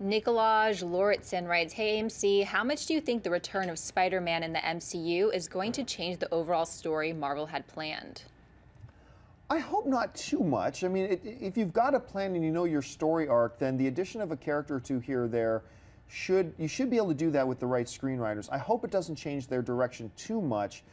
Nikolaj Lauritsen writes, "Hey AMC, how much do you think the return of Spider-Man in the MCU is going to change the overall story Marvel had planned?" I hope not too much. I mean, if you've got a plan and you know your story arc, then the addition of a character or two here or there you should be able to do that with the right screenwriters. I hope it doesn't change their direction too much.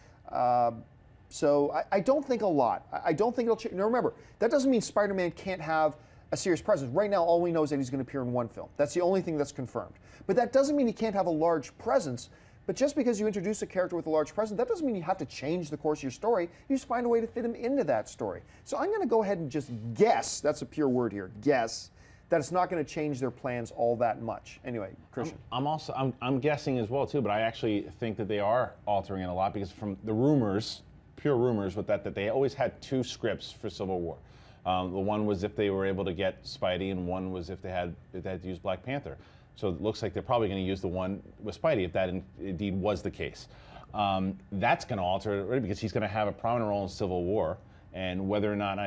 So I don't think a lot. I don't think it'll change. Now remember, that doesn't mean Spider-Man can't have a serious presence. Right now, all we know is that he's going to appear in one film. That's the only thing that's confirmed. But that doesn't mean he can't have a large presence. But just because you introduce a character with a large presence, that doesn't mean you have to change the course of your story. You just find a way to fit him into that story. So I'm going to go ahead and just guess, that's a pure word here, guess, that it's not going to change their plans all that much. Anyway, Christian. I'm guessing as well too, but I actually think that they are altering it a lot because from the rumors, pure rumors with that they always had two scripts for Civil War. The one was if they were able to get Spidey, and one was if they had to use Black Panther. So it looks like they're probably going to use the one with Spidey, if that indeed was the case. That's going to alter it because he's going to have a prominent role in Civil War, and whether or not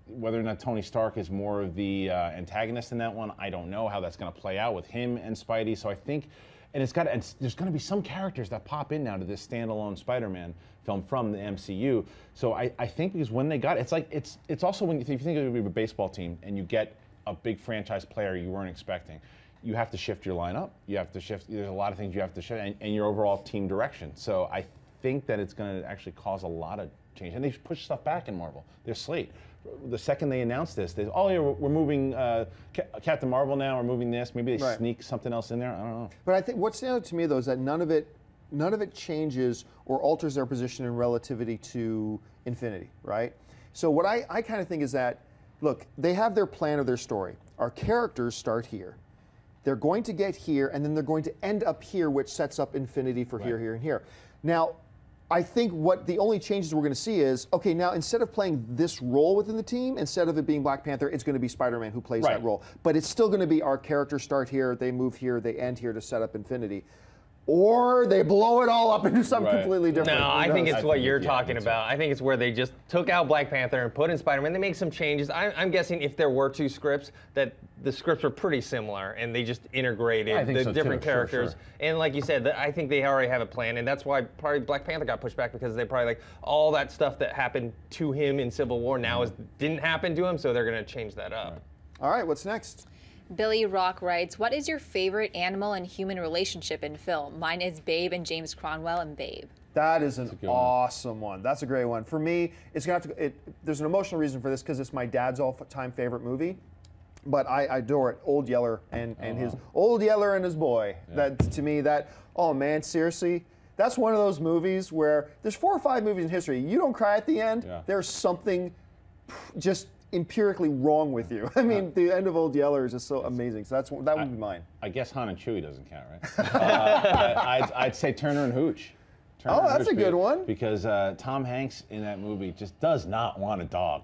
whether or not Tony Stark is more of the antagonist in that one, I don't know how that's going to play out with him and Spidey. So I think, and there's going to be some characters that pop in now to this standalone Spider-Man film from the MCU. So I think because when they got it, it's also when if you think of a baseball team and you get a big franchise player you weren't expecting, you have to shift your lineup. You have to shift. There's a lot of things you have to shift, and your overall team direction. So I think that it's going to actually cause a lot of change. And they've pushed stuff back in Marvel. Their slate. The second they announced this, we're moving Captain Marvel now. We're moving this. Maybe they sneak something else in there. I don't know. But I think what stands out to me though is that none of it changes or alters their position in relativity to Infinity, right? So what I kind of think is that, look, they have their plan of their story. Our characters start here. They're going to get here, and then they're going to end up here, which sets up Infinity for here, here, and here. Now, I think what the only changes we're going to see is, okay, now instead of playing this role within the team, instead of it being Black Panther, it's going to be Spider-Man who plays that role. But it's still going to be our characters start here, they move here, they end here to set up Infinity. Or they blow it all up into something completely different. No, I think it's what you're talking about. I think it's where they just took out Black Panther and put in Spider-Man. They make some changes. I'm guessing if there were two scripts, that the scripts were pretty similar, and they just integrated the different characters. Sure. And like you said, I think they already have a plan, and that's why probably Black Panther got pushed back, because they probably all that stuff that happened to him in Civil War now didn't happen to him, so they're going to change that up. All right, what's next? Billy Rock writes, "What is your favorite animal and human relationship in film?" Mine is Babe and James Cromwell and Babe. That is an awesome one. That's a great one. For me, it's gonna have to. There's an emotional reason for this because it's my dad's all-time favorite movie. But I adore it. Old Yeller and his Old Yeller and his boy. Yeah. That to me, oh man, seriously, that's one of those movies where there's 4 or 5 movies in history. You don't cry at the end. Yeah. There's something just empirically wrong with you. I mean, the end of Old Yeller is just so amazing. So that would be mine. I guess Han and Chewie doesn't count, right? I'd say Turner and Hooch. That's a good one. Because Tom Hanks in that movie just does not want a dog,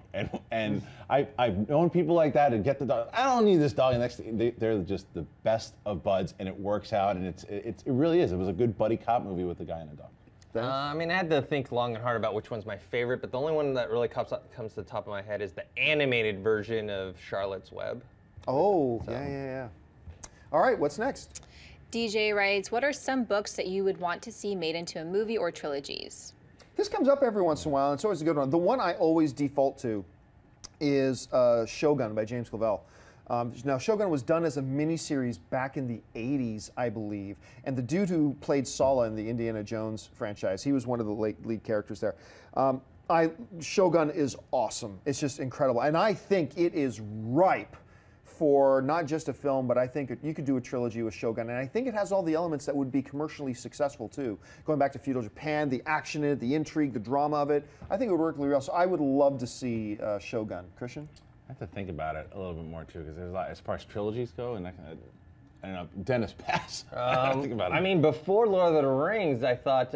and I've known people like that and get the dog. I don't need this dog. And next thing, they're just the best of buds, and it works out, and it really is. It was a good buddy cop movie with the guy and the dog. I mean, I had to think long and hard about which one's my favorite, but the only one that really comes to the top of my head is the animated version of Charlotte's Web. Oh, yeah. All right, what's next? DJ writes, "What are some books that you would want to see made into a movie or trilogies?" This comes up every once in a while, and it's always a good one. The one I always default to is Shogun by James Clavell. Now, Shogun was done as a miniseries back in the 80s, I believe, and the dude who played Sala in the Indiana Jones franchise, he was one of the lead characters there. Shogun is awesome. It's just incredible, and I think it is ripe for not just a film, but I think you could do a trilogy with Shogun, and I think it has all the elements that would be commercially successful too. Going back to feudal Japan, the action in it, the intrigue, the drama of it, I think it would work really well. So I would love to see Shogun. Christian? I have to think about it a little bit more too, because there's a lot as far as trilogies go, and I don't know, Dennis pass. Think about it. I mean, before Lord of the Rings, I thought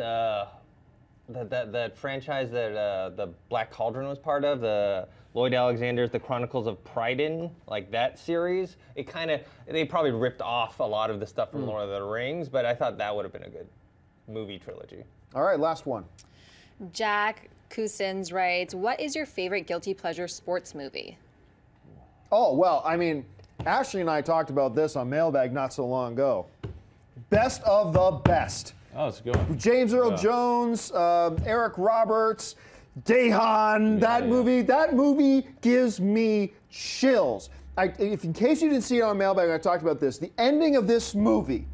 that franchise that the Black Cauldron was part of, the Lloyd Alexander's The Chronicles of Pryden, like that series, they probably ripped off a lot of the stuff from Lord of the Rings, but I thought that would have been a good movie trilogy. All right, last one. Jack Cousins writes, what is your favorite guilty pleasure sports movie? Oh, well, I mean, Ashley and I talked about this on Mailbag not so long ago. Best of the best. Oh, it's a good one. James Earl Jones, Eric Roberts, Dehan, that movie gives me chills. If in case you didn't see it on Mailbag, I talked about this. The ending of this movie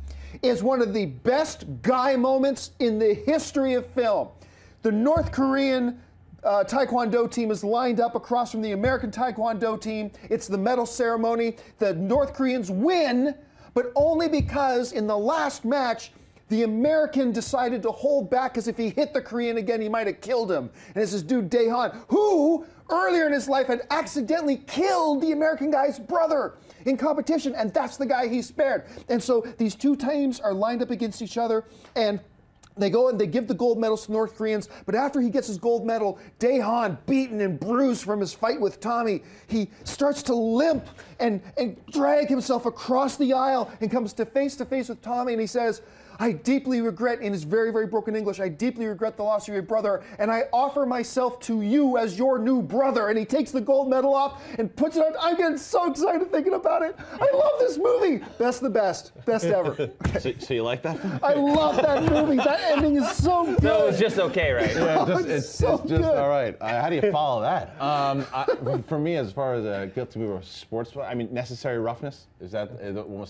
is one of the best guy moments in the history of film. The North Korean Taekwondo team is lined up across from the American Taekwondo team. It's the medal ceremony. The North Koreans win, but only because in the last match, the American decided to hold back because if he hit the Korean again, he might have killed him. And it's this dude, Daehan, who earlier in his life had accidentally killed the American guy's brother in competition, and that's the guy he spared. And so these two teams are lined up against each other, and they go and they give the gold medals to North Koreans, but after he gets his gold medal, Daehan, beaten and bruised from his fight with Tommy, he starts to limp and drag himself across the aisle and comes to face with Tommy, and he says, I deeply regret, in his very, very broken English, I deeply regret the loss of your brother, and I offer myself to you as your new brother. And he takes the gold medal off and puts it on. I'm getting so excited thinking about it. I love this movie. Best of the best. Best ever. So you like that? I love that movie. That ending is so good. So it's just okay, right? Yeah, it's so just good. all right. How do you follow that? For me, as far as a guilty movie or sports, I mean, Necessary Roughness. Is that the one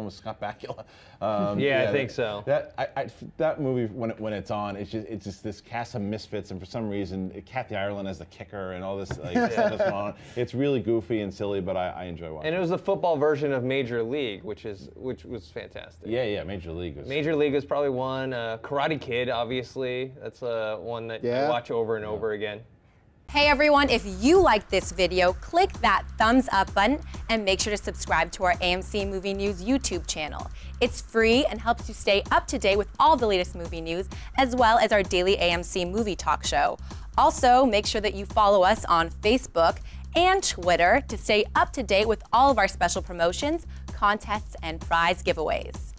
with Scott Bakula? I think so. That movie when it's on, it's just this cast of misfits, and for some reason, Kathy Ireland as the kicker and all this stuff that's going on. It's really goofy and silly, but I enjoy watching. And it was the football version of Major League, which was fantastic. Yeah, Major League was probably one. Karate Kid, obviously, that's one that I watch over and over again. Hey everyone, if you liked this video, click that thumbs up button and make sure to subscribe to our AMC Movie News YouTube channel. It's free and helps you stay up to date with all the latest movie news, as well as our daily AMC movie talk show. Also, make sure that you follow us on Facebook and Twitter to stay up to date with all of our special promotions, contests, and prize giveaways.